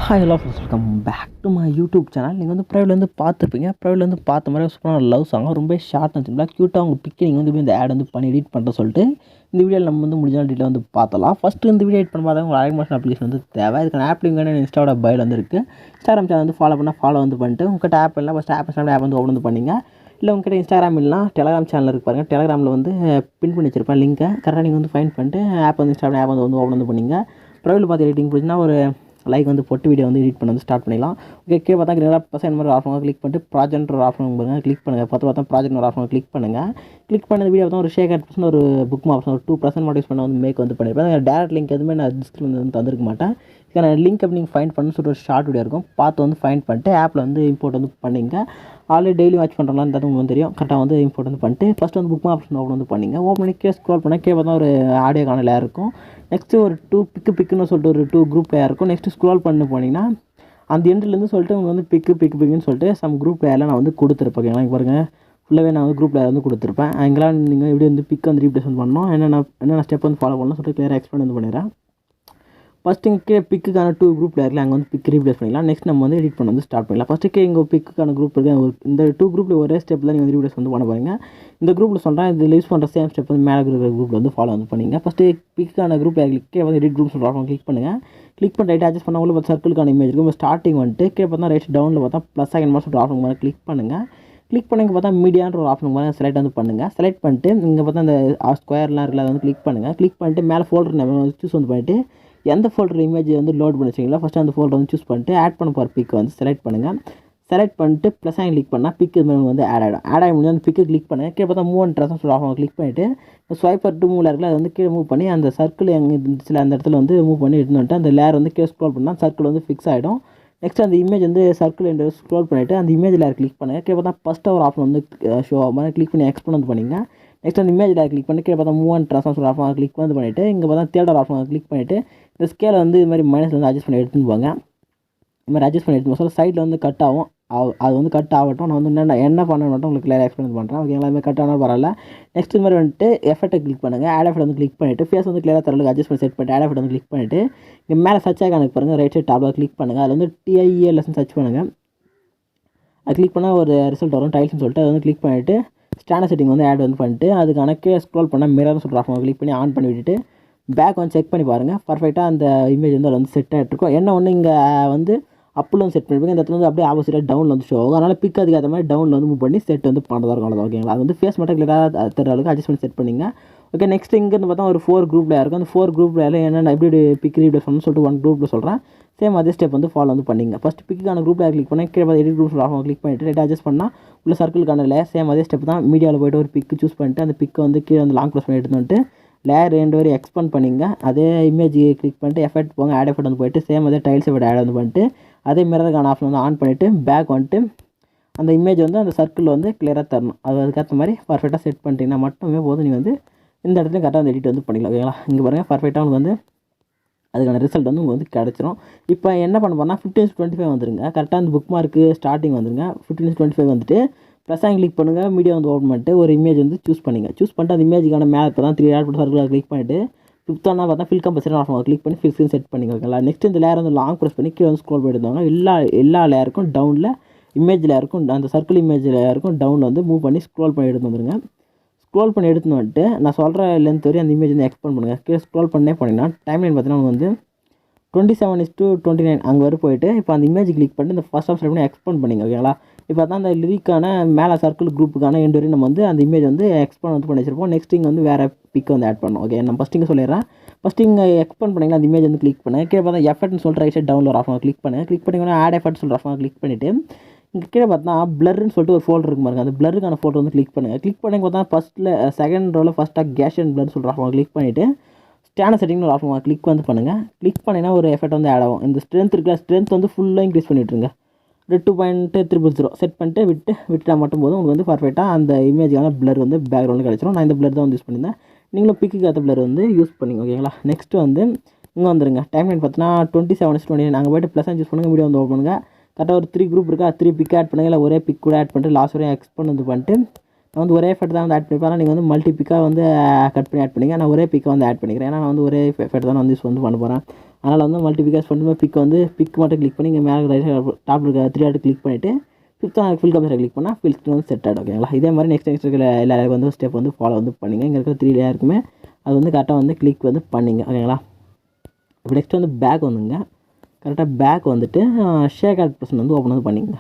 Hi hello friends, welcome back to my YouTube channel. நீங்கள் வந்து ப்ரைவேட்லேருந்து பார்த்துருப்பீங்க. ப்ரைவேட்லேருந்து பார்த்த மாதிரி சூப்பரான லவ் சாங் ரொம்ப ஷார்ட் இருந்துச்சுங்களா, க்யூட்டாக உங்கள் பிக்கை நீங்கள் வந்து இந்த ஆட் வந்து பண்ணி எடிட் பண்ணுற சொல்லிட்டு இந்த வீடியோவில் நம்ம வந்து முடிஞ்சால் டீட்டெயில் வந்து பார்த்தலாம். ஃபஸ்ட்டு இந்த வீடியோ எடிட் பண்ண பார்த்தா உங்கள் அலைக் மோஷன் அப்ளிகேஷன் வந்து தேவை. இதுக்கான ஆப் லிங்க் வந்து இன்ஸ்டாவோட பயோவில் வந்து இருக்குது. இன்ஸ்டாகிராம் சேனல் வந்து ஃபாலோ பண்ணால் ஃபாலோ வந்து பண்ணிட்டு உங்கள்கிட்ட ஆப் இல்லை ஃபஸ்ட் ஆப் வந்து ஓப்பன் வந்து பண்ணிங்க. இல்லை உங்கள்கிட்ட இன்ஸ்டாகிராம் இல்லைனா டெலகிராம் சேனல் இருக்குது பாருங்கள். டெலகிராமில் வந்து பின் பண்ணி வச்சிருப்பேன் லிங்க்கை. கரெக்டாக நீங்கள் வந்து ஃபைன் பண்ணிட்டு ஆப் வந்து இன்ஸ்டாகிராம் ஆப் வந்து ஓப்பன் வந்து பண்ணிங்க. ப்ரைவேட் பார்த்து எடிட்டிங் போச்சுன்னா ஒரு லைக் வந்து போட்டு வீடியோ வந்து எடிட் பண்ண வந்து ஸ்டார்ட் பண்ணிடலாம். ஓகே, கீழே பார்த்தா கிரேடாக பசங்க இந்த மாதிரி ஆப்ஷன் கிளிக் பண்ணிட்டு ப்ராஜெக்ட் ஒரு ஆப்ஷன் பாருங்கள், கிளிக் பண்ணுங்கள். பார்த்தா ப்ராஜெக்ட் ஒரு ஆப்ஷன் கிளிக் பண்ணுங்கள். கிளிக் பண்ண வீடியோ பார்த்தா ஒரு ஷேக் ஆட் ஒரு புக் ஆப்ஷன் ஒரு 2% மட்டும் யூஸ் பண்ண வந்து மேக் வந்து பண்ணியிருப்பேன். டேரக்ட் லிங்க் எதுவுமே நான் டிஸ்கிரிப்ஷன் வந்து தந்திருக்க மாட்டேன். இதுக்கான லிங்க் அப்படி நீங்கள் ஃபைண்ட் பண்ணணும்னு சொல்லிட்டு ஒரு ஷார்ட் வீடியோ இருக்கும், பார்த்து வந்து ஃபைண்ட் பண்ணிட்டு ஆப்பில் வந்து இம்போர்ட் வந்து பண்ணிங்க. ஆல்ரெடி டெய்லி வாட்ச் பண்ணுறோம்லாம் இந்த உங்களுக்கு தெரியும். கரெக்டாக வந்து இம்போர்ட் வந்து பண்ணிட்டு ஃபஸ்ட்டு வந்து புக் ஆப்ஷன் ஓப்பன் வந்து பண்ணிங்க. ஓப்பன் பண்ணி கீழே ஸ்க்ரோல் பண்ணால் கீழே பார்த்தா ஒரு ஆடியோக்கான லேயர் இருக்கும். நெக்ஸ்ட்டு ஒரு பிக்குன்னு சொல்லிட்டு ஒரு 2 குரூப் லேயர் இருக்கும். நெக்ஸ்ட்டு ஸ்க்ரோல் பண்ணி போனீங்கன்னா அந்த எண்ட்லேருந்து சொல்லிட்டு உங்களுக்கு வந்து பிக்குன்னு சொல்லிட்டு சம் குரூப் லேயரில் நான் வந்து கொடுத்துருப்பேன். ஓகேங்களா, இங்கே பாருங்கள் ஃபுல்லாகவே நான் வந்து குரூப் லேயர் வந்து கொடுத்துருப்பேன். அங்கெல்லாம் நீங்கள் எப்படி வந்து பிக் வந்து ரீப்ளேஸ் வந்து பண்ணணும், என்னென்ன ஸ்டெப் வந்து ஃபாலோ பண்ணணும் சொல்லிட்டு கிளியராக எக்ஸ்பிளைன் வந்து பண்ணிடுறேன். ஃபஸ்ட்டு இங்கே பிக்குக்கான 2 குரூப் லேயரில் அங்கே வந்து பிக் ரீப்ளேஸ் பண்ணிக்கலாம். நெக்ஸ்ட் நம்ம வந்து எடிட் பண்ண வந்து ஸ்டார்ட் பண்ணிடலாம். ஃபஸ்ட்டுக்கு இங்கே பிக்குக்கான குரூப் இருக்குது. இந்த 2 குரூப்பில் ஒரே ஸ்டெப்பில் நீங்கள் வந்து ரீப்ளேஸ் வந்து பண்ண பாருங்க. இந்த குரூப்பில் சொல்கிறேன், இதில் யூஸ் பண்ணுற சேம் ஸ்டெப் வந்து மேலே இருக்கிற குரூப்பில் வந்து ஃபாலோ வந்து பண்ணிங்க. ஃபஸ்ட்டு பிக்குக்கான குரூப் கிளிக்கே வந்து எடிட் குரூப் சொல்கிறாங்க, கிளிக் பண்ணுங்கள். கிளிக் பண்ணி ரைட் அட்ஜஸ்ட் பண்ண உங்களுக்கு சர்க்கிளுக்கான இமேஜ் இருக்கும். இப்போ ஸ்டார்டிங் வந்துட்டு கீழே பார்த்தா ரைட் டவுனில் பார்த்தா ப்ளஸ் செகண்ட் மாதிரி சொல்லிட்டு ஆப்ஷன் மாதிரி கிளிக் பண்ணுங்கள். கிளிக் பண்ணி பார்த்தா மீடியான்ற ஒரு ஆப்ஷன் மாதிரி செலக்ட் வந்து பண்ணுங்கள். செலக்ட் பண்ணிட்டு இங்கே பார்த்தா அந்த ஸ்கொயர்லாம் இருக்குல்ல, அதை வந்து கிளிக் பண்ணுங்கள். கிளிக் பண்ணிட்டு மேலே ஃபோல்டர் நம்ம சூஸ் வந்து பண்ணிவிட்டு எந்த ஃபோல்டர் இமேஜ் வந்து லோட் பண்ணி வச்சிங்களா ஃபஸ்ட்டு அந்த ஃபோல்டர் வந்து சூஸ் பண்ணிட்டு ஆட் பண்ண போகிற பிக் வந்து செலக்ட் பண்ணுங்கள். செலக்ட் பண்ணிட்டு ப்ளஸ் ஆகி கிளிக் பண்ணால் பிக் இது வந்து ஆட் ஆகி முடிஞ்சு அந்த பிக்கு கிளிக் பண்ணுங்கள். கீழே பார்த்தா move and dress off click பண்ணிவிட்டு ஸ்வைப்பர் டு மூவில் இருக்குல்ல, அதை வந்து கீழே மூவ் பண்ணி அந்த சர்க்கிள் எங்கே இருந்துச்சுல அந்த இடத்துல வந்து மூவ் பண்ணி எடுத்துன்னு வந்துட்டு அந்த லேயர் வந்து கீழே ஸ்க்ரோல் பண்ணால் சர்க்கிள் வந்து ஃபிக்ஸ் ஆகிடும். நெக்ஸ்ட் அந்த இமேஜ் வந்து சர்க்கிள் என்று ஸ்க்ரோல் பண்ணிவிட்டு அந்த இமேஜ் லேயர் கிளிக் பண்ணுங்கள். கீழே பார்த்தா ஃபஸ்ட்டு ஒரு ஆப்ஷன் வந்து ஷோ ஆகும், கிளிக் பண்ணி எக்ஸ்போர்ட் வந்து பண்ணிங்க. நெக்ஸ்ட் அந்த இமேஜ் லேயர் கிளிக் பண்ணி கீழே பார்த்தா move and dress option click வந்து பண்ணிவிட்டு இங்கே பார்த்தா தேர்ட் ஆப்ஷன் கிளிக் பண்ணிவிட்டு இந்த ஸ்கேலை வந்து இது மாதிரி மைனஸ் வந்து அட்ஜஸ்ட் பண்ணி எடுத்துன்னு போங்க. இது மாதிரி அட்ஜஸ்ட் பண்ணி எடுத்து போக சைடில் வந்து கட் ஆகும். அது வந்து கட் ஆகட்டும். நான் வந்து என்ன பண்ண மட்டும் உங்களுக்கு கிளியர் எக்ஸ்பிளைன் பண்ணுறேன். ஓகேங்களா, இதுமாதிரி கட் ஆனால் பரவாயில்ல. நெக்ஸ்ட் இது மாதிரி வந்துட்டு எஃபெக்ட்டை கிளிக் பண்ணுங்கள். ஆட் எஃபெக்ட் வந்து கிளிக் பண்ணிவிட்டு ஃபேஸ் வந்து கிளியராக தரலுக்கு அட்ஜஸ்ட் பண்ணி செட் பண்ணிட்டு ஆட் எஃபெக்ட் வந்து கிளிக் பண்ணிவிட்டு இங்கே மேலே சர்ச் ஆகானுக்கு பாருங்கள், ரைட் சைட் டாப்பில் கிளிக் பண்ணுங்கள். அதில் வந்து TIELS சர்ச் பண்ணுங்கள். அது கிளிக் பண்ணால் ஒரு ரிசல்ட் வரும் டைல்ஸ்னு சொல்லிட்டு அதை வந்து கிளிக் பண்ணிவிட்டு ஸ்டாண்டர்ட் செட்டிங் வந்து ஆட் வந்து பண்ணிட்டு அதுக்கு கணக்கே ஸ்க்ரோல் பண்ணால் மிரர்னு சொல்கிற ஆப்ஷன் கிளிக் பண்ணி ஆன் பண்ணி விட்டுட்டு பேக் வந்து செக் பண்ணி பாருங்கள். பர்ஃபெக்டாக அந்த இமேஜ் வந்து அதில் வந்து செட் ஆகிட்ருக்கும். என்ன ஒன்று இங்கே வந்து அப்பில் வந்து செட் பண்ணிருப்பீங்க, இந்த இடத்துல வந்து அப்படியே ஆப்போசிட்டாக டவுனில் வந்து ஷோ ஆகும். அதனால் பிக் அதுக்கு ஏற்ற மாதிரி டவுனில் வந்து மூவ் பண்ணி செட் வந்து பண்ணுறதா இருக்கும். அவ்வளோ ஓகேங்களா, அது வந்து ஃபேஸ் மட்டும் கிளியராக தர அளவுக்கு அட்ஜஸ்ட் பண்ணி செட் பண்ணிங்க. ஓகே, நெக்ஸ்ட் இங்கேருந்து பார்த்தா ஒரு 4 குரூப் லேயர் இருக்கும். அந்த 4 குரூப் லேயரில் என்னென்ன எப்படி பிக் ரீப்ளேஸ் பண்ணணும்னு சொல்லிட்டு 1 குரூப்பில் சொல்கிறேன். சேம் அதே ஸ்டெப் வந்து ஃபாலோ வந்து பண்ணிங்க. ஃபஸ்ட் பிக்குக்கான குரூப் லேயர் கிளிக் பண்ணி கீழே எடிட் குரூப் ஆஃப் கிளிக் பண்ணிவிட்டு ரைட் அட்ஜஸ்ட் பண்ணால் உள்ள சர்க்கிளுக்கான லேயர் சேம் அதே ஸ்டெப் தான். மீடியாவில் போய்ட்டு ஒரு பிக்கு சூஸ் பண்ணிட்டு அந்த பிக்கை வந்து கீழே வந்து லாங் ப்ரெஸ் பண்ணி எடுத்து வந்துட்டு லேயர் 2 வரை எக்ஸ்பேண்ட் பண்ணிங்க. அதே இமேஜ் கிளிக் பண்ணிட்டு எஃபெக்ட் போங்க, ஆட் எஃபெக்ட் வந்து போய்ட்டு சேம் அதே டைல்ஸ் எஃபெக்ட் ஆட் வந்து பண்ணிட்டு அதே மிரருக்கான ஆப்ஷன் வந்து ஆன் பண்ணிவிட்டு பேக் வந்துட்டு அந்த இமேஜ் வந்து அந்த சர்க்கிள் வந்து கிளியராக தரணும். அதுக்கேற்ற மாதிரி பர்ஃபெக்டாக செட் பண்ணிட்டீங்கன்னா மட்டுமே போதும். நீங்கள் வந்து இந்த இடத்துல கரெக்டாக வந்து எடிட் வந்து பண்ணிக்கலாம். ஓகேங்களா, இங்கே பாருங்கள் பர்ஃபெக்டாக உங்களுக்கு வந்து அதுக்கான ரிசல்ட் வந்து உங்களுக்கு வந்து கிடச்சிரும். இப்போ என்ன பண்ண போனால் 15:25 வந்துருங்க. கரெக்டாக அந்த புக் மார்க்கு ஸ்டார்டிங் வந்துருங்க. 15:25 வந்துட்டு ப்ளஸ் ஆகி கிளிக் பண்ணுங்கள். மீடியா வந்து ஓப்பன் பண்ணிட்டு ஒரு இமேஜ் வந்து சூஸ் பண்ணிங்க. சூஸ் பண்ணிட்டு அந்த இமேஜுக்கான மேலே இப்போ தான் 3 ஆட் பண்ணி சர்க்கிள் கிளிக் பண்ணிவிட்டு ஃபிஃப்த்தானா பார்த்தா ஃபில் கம்பல்சரி ஆஃப் கிளிக் பண்ணி ஃபில் ஸ்க்ரீன் செட் பண்ணிங்க. ஓகேங்களா, நெக்ஸ்ட் இந்த லேயர் வந்து லாங் ப்ரெஸ் பண்ணி கீழே வந்து ஸ்க்ரோல் பண்ணிட்டு எல்லா லேயருக்கும் டவுனில் இமேஜ் லேயருக்கும் அந்த சர்க்கிள் இமேஜ் லேயருக்கும் டவுனில் வந்து மூவ் பண்ணி ஸ்க்ரோல் பண்ணி எடுத்து வந்துருங்க. ஸ்க்ரோல் பண்ணி எடுத்துன்னு வந்துட்டு நான் சொல்கிற லென்த் வரையும் அந்த இமேஜ் வந்து எக்ஸ்போர்ட் பண்ணுங்கள். கீழே ஸ்க்ரோல் பண்ணே போனீங்கன்னா டைம் லைன் பார்த்தீங்கன்னா வந்து 27:29 அங்கே வரை போயிட்டு இப்போ அந்த இமேஜ் கிளிக் பண்ணிட்டு இந்த ஃபஸ்ட் ஆப்ஷன் பண்ணி எக்ஸ்போர்ட் பண்ணிங்க. ஓகேங்களா, இப்போ தான் அந்த லிரிக்கான மேலே சர்க்கிள் குரூப்புக்கான எண்டு வரையும் நம்ம வந்து அந்த இமேஜ் வந்து எக்ஸ்போர்ட் வந்து பண்ணி வச்சிருப்போம். நெக்ஸ்ட் இங்கே வந்து வேறு பிக் வந்து ஆட் பண்ணணும். ஓகே, நான் ஃபஸ்ட் இங்கே சொல்லிடுறேன். ஃபஸ்ட் இங்கே எக்ஸ்போர்ட் பண்ணிங்கன்னா அந்த இமேஜ் வந்து கிளிக் பண்ணுங்கள். கீழே பார்த்தா எஃபெக்ட்னு சொல்லிட்டு ரைட் சைட் டவுனில் ஒரு ஆஃப் கிளிக் பண்ணுங்கள். கிளிக் பண்ணிங்கன்னா ஆட் எஃபெக்ட் சொல்கிற ஆஃப் கிளிக் பண்ணிவிட்டு இங்கே கீழே பார்த்தா பிளர்னு சொல்லிட்டு ஒரு ஃபோல்டர் இருக்கும் பாருங்க. அந்த பிளருக்கான ஃபோல்டர் வந்து கிளிக் பண்ணுங்கள். கிளிக் பண்ணி பார்த்தா ஃபஸ்ட்டில் செகண்ட் ரோவில் ஃபஸ்ட்டாக கேஷன் பிளர் சொல்கிற ஆப்ஷன் கிளிக் பண்ணிவிட்டு ஸ்டாண்டர்ட் செட்டிங்னு ஒரு ஆப்ஷன் கிளிக் வந்து பண்ணுங்கள். கிளிக் பண்ணினா ஒரு எஃபெக்ட் வந்து ஆட் ஆகும். இந்த ஸ்ட்ரென்த் இருக்குல்ல, ஸ்ட்ரென்த் வந்து ஃபுல்லாக இன்க்ரீஸ் பண்ணிவிட்டுருங்க. 2.300 செட் பண்ணிட்டு விட்டுட்டால் மட்டும் போதும் உங்களுக்கு வந்து பர்ஃபெக்டாக அந்த இமேஜான பிளர் வந்து பேக்ரவுண்டில் கிடச்சிரும். நான் இந்த பிளர் தான் வந்து யூஸ் பண்ணியிருந்தேன். நீங்களும் பிக்கு ஏற்ற பிளர் வந்து யூஸ் பண்ணிங்க. ஓகேங்களா. நெக்ஸ்ட்டு வந்து இங்கே வந்துருங்க. டைம் லைன் பார்த்தீங்கன்னா 27:20 நாங்கள் போய்ட்டு ப்ளஸ் யூஸ் பண்ணுங்கள். வீடியோ வந்து ஓப்பன் பண்ணுங்கள். கரெக்டாக ஒரு 3 குரூப் இருக்கா, 3 பிக் ஆட் பண்ணுங்கள். இல்லை ஒரே பிக் கூட ஆட் பண்ணிட்டு லாஸ்ட் வரையும் எக்ஸ்பெண்ட் வந்து பண்ணிட்டு நான் வந்து ஒரே எஃபெக்ட் தான் வந்து ஆட் பண்ணிப்பேன். நீங்கள் வந்து மல்டி பிக்காக வந்து கட் பண்ணி ஆட் பண்ணிங்க. நான் ஒரே பிக்கை வந்து ஆட் பண்ணிக்கிறேன். ஏன்னா நான் வந்து ஒரே எஃபெக்ட் தான் வந்து யூஸ் வந்து பண்ண போகிறேன். அதனால் வந்து மல்டி பிக்காஸ் பண்ணும்போது பிக் மட்டும் கிளிக் பண்ணி இங்கே மேலே ரைட் டாப் இருக்க 3 டாட் கிளிக் பண்ணிவிட்டு 5th ஃபில் கம்ப்யூட்டர் கிளிக் பண்ணால் ஃபில் ஸ்க்ரீன் வந்து செட் ஆகிடும். ஓகேங்களா. இதே மாதிரி நெக்ஸ்ட் இருக்கிற எல்லாருக்கும் வந்து ஸ்டெப் வந்து ஃபாலோ வந்து பண்ணிங்க. இங்கே இருக்கிற 3 லேயருக்குமே அது வந்து கரெக்டாக வந்து கிளிக் வந்து பண்ணிங்க. ஓகேங்களா. இப்போ நெக்ஸ்ட் வந்து பேக் வந்துங்க. கரெக்டாக பேக் வந்துட்டு ஷேக் ஆட் ப்ரெசன் வந்து ஓப்பன் வந்து பண்ணிங்க.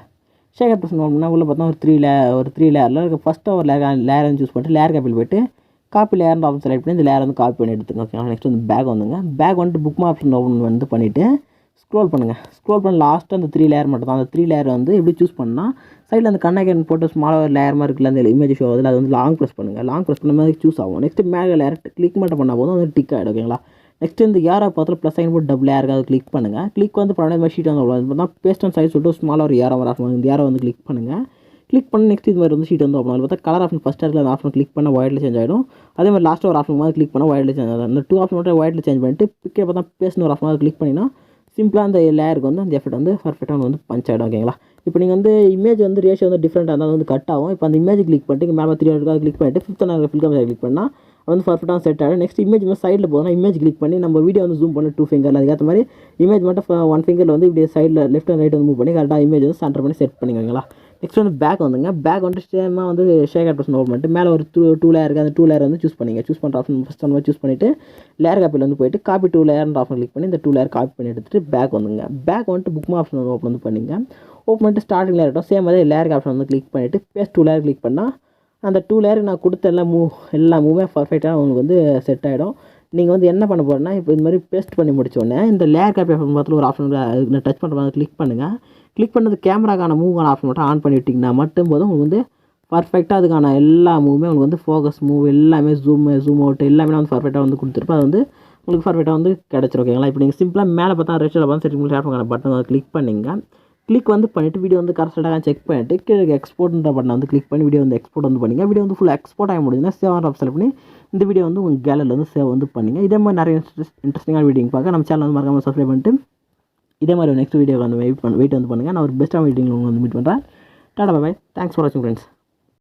ஷேக் ஆட் ப்ரெசன் ஓப்பன் உள்ள பார்த்தா ஒரு 3 லேயரில் ஃபஸ்ட்டு ஒரு லேயர் வந்து சூஸ் பண்ணிட்டு லேயர் காப்பியில் போய்ட்டு காப்பி லேயர்னு ஆப்ஷன் செலக்ட் பண்ணி இந்த லேயர் வந்து காப்பி பண்ணி எடுத்துங்க. ஓகேங்களா. நெக்ஸ்ட் வந்து பேக் வந்துங்க. பேக் வந்துட்டு புக் ஆப்ஷன் ஓப்பன் வந்து பண்ணிவிட்டு ஸ்க்ரோல் பண்ணுங்கள். ஸ்க்ரோல் பண்ணி லாஸ்ட்டாக அந்த 3 லேயர் மட்டும் தான். அந்த 3 லேயர் வந்து எப்படி சூஸ் பண்ணால் சைடில் அந்த கண்ணாக்கன் போட்டு ஸ்மாலாக லேயர் மாதிரி இருக்குல்ல, அந்த இமேஜ் ஷோ அதில் அது வந்து லாங் ப்ரெஸ் பண்ணுங்கள். லாங் ப்ரெஸ் பண்ண மாதிரி சூஸ் ஆகும். நெக்ஸ்ட்டு மேலே லேயர் கிளிக் மட்டும் பண்ணால் போதும் அது டிக் ஆகிடும். ஓகேங்களா. நெக்ஸ்ட் இந்த யாரோ பார்த்து ப்ளஸ் சைன் போட்டு டபுள் ஏருக்கு கிளிக் பண்ணுங்கள். கிளிக் வந்து பண்ண மாதிரி ஷீட் வந்து பார்த்தா பேஸ்ட் அண்ட் சைஸ் சொல்லிட்டு ஸ்மாலாக ஒரு ஏரோ வர இந்த ஏரோ வந்து கிளிக் பண்ணுங்கள். கிளிக் பண்ணி நெக்ஸ்ட் இது மாதிரி வந்து ஷீட் வந்து ஓப்பன் ஆகும். பார்த்தா கலர் ஆப்ஷன் ஃபஸ்ட் இருக்கிற அந்த ஆப்ஷன் கிளிக் பண்ணால் ஒயிட்டில் சேஞ்ச் ஆகிடும். அதே மாதிரி லாஸ்ட்டாக ஒரு ஆப்ஷன் மாதிரி கிளிக் பண்ணால் ஒயிட்டில் சேஞ்ச் ஆகும். அந்த 2 ஆப்ஷன் மட்டும் ஒயிட்டில் சேஞ்ச் பண்ணிட்டு பிக்கே பார்த்தா பேஸ்ட்னு ஒரு ஆப்ஷன் கிளிக் பண்ணினா சிம்பிளாக அந்த லேயருக்கு வந்து அந்த எஃபெக்ட் வந்து பர்ஃபெக்டாக வந்து பஞ்ச் ஆகிடும். ஓகேங்களா. இப்போ நீங்கள் வந்து இமேஜ் வந்து ரேஷியோ வந்து டிஃப்ரெண்ட்டாக இருந்தால் வந்து கட் ஆகும். இப்போ அந்த இமேஜ் கிளிக் பண்ணிட்டு இங்கே மேலே 3 கிளிக் பண்ணிட்டு 5th ஃபில் கம்ப்யூட்டர் கிளிக் பண்ணால் வந்து பர்ஃபெக்டாக செட் ஆகிடும். நெக்ஸ்ட் இமேஜ் வந்து சைடில் போதும். இமேஜ் கிளிக் பண்ணி நம்ம வீடியோ வந்து ஜூம் பண்ணி 2 ஃபிங்கரில் அதுக்கேற்ற மாதிரி இமேஜ் மட்டும் 1 ஃபிங்கரில் வந்து இப்படி சைடில் லெஃப்ட் அண்ட் ரைட் வந்து மூவ் பண்ணி கரெக்டாக இமேஜ் வந்து சென்டர் பண்ணி செட் பண்ணிக்கோங்களா. நெக்ஸ்ட் வந்து பேக் வந்துங்க. பேக் வந்து சேமாக வந்து ஷேக் ஆட் ப்ரெசன் ஓப்பன் பண்ணிட்டு மேலே ஒரு 2 லேயர் இருக்குது. அந்த 2 லேயர் வந்து சூஸ் பண்ணிங்க. சூஸ் பண்ணுற ஆப்ஷன் ஃபஸ்ட் நம்ம சூஸ் பண்ணிவிட்டு லேயர் காப்பியில் வந்து போய்ட்டு காப்பி 2 லேயர்ன்ற ஆப்ஷன் கிளிக் பண்ணி இந்த 2 லேயர் காப்பி பண்ணி எடுத்துகிட்டு பேக் வந்துங்க. பேக் வந்துட்டு புக் ஆப்ஷன் வந்து ஓப்பன் வந்து பண்ணிங்க. ஓப்பன் பண்ணிட்டு ஸ்டார்டிங் லேயர் இருக்கும். சேம் அதே லேயர் ஆப்ஷன் வந்து கிளிக் பண்ணிவிட்டு பேஸ்ட் 2 லேயர் கிளிக் பண்ணால் அந்த 2 லேயருக்கு நான் கொடுத்த எல்லா மூவுமே பர்ஃபெக்டாக உங்களுக்கு வந்து செட் ஆகிடும். நீங்கள் வந்து என்ன பண்ண போகிறேன்னா இப்போ இது மாதிரி பேஸ்ட் பண்ணி முடிச்சோடனே இந்த லேயர் காப்பி ஆப்ஷன் பார்த்து ஒரு ஆப்ஷன் டச் பண்ணுற மாதிரி கிளிக் பண்ணுங்கள். கிளிக் பண்ணது கேமராக்கான மூவான ஆப்ஷன் மட்டும் ஆன் பண்ணி விட்டிங்கன்னா மட்டும் போதும் உங்களுக்கு வந்து பர்ஃபெக்டாக அதுக்கான எல்லா மூவுமே உங்களுக்கு வந்து ஃபோக்கஸ் மூவ் எல்லாமே ஜூம் அவுட் எல்லாமே வந்து பர்ஃபெக்டாக வந்து கொடுத்துருப்போம். அது வந்து உங்களுக்கு பர்ஃபெக்டாக வந்து கிடச்சிரும். ஓகேங்களா. இப்போ நீங்கள் சிம்பிளாக மேலே பார்த்தா ரெஸ்ட்டில் பார்த்து செட்டிங் ஷேர் பண்ணுற பட்டன் கிளிக் பண்ணிங்க. கிளிக் வந்து பண்ணிவிட்டு வீடியோ வந்து கரெக்டாக செக் பண்ணிவிட்டு கீழே எக்ஸ்போர்ட்ன்ற பட்டனை வந்து கிளிக் பண்ணி வீடியோ வந்து எக்ஸ்போர்ட் வந்து பண்ணிங்க. வீடியோ வந்து ஃபுல் எக்ஸ்போர்ட் ஆகி முடிஞ்சுன்னா சேவ் ஆப்ஷன் செலக்ட் பண்ணி இந்த வீடியோ வந்து உங்கள் கேலரியில் வந்து சேவ் வந்து பண்ணிங்க. இதே மாதிரி நிறைய இன்ட்ரெஸ்டிங்கான வீடியோ பார்க்க நம்ம சேனல் வந்து மறக்காமல் சப்ஸ்கிரைப் பண்ணிட்டு இதே மாதிரி நெக்ஸ்ட் வீடியோ வந்து வெயிட் வந்து பண்ணுங்கள். நான் ஒரு பெஸ்ட்டான வீடியோ உங்களுக்கு வந்து மீட் பண்ணுறேன். Tata bye. தேங்க்ஸ் ஃபார் வாட்சிங் ஃப்ரெண்ட்ஸ்.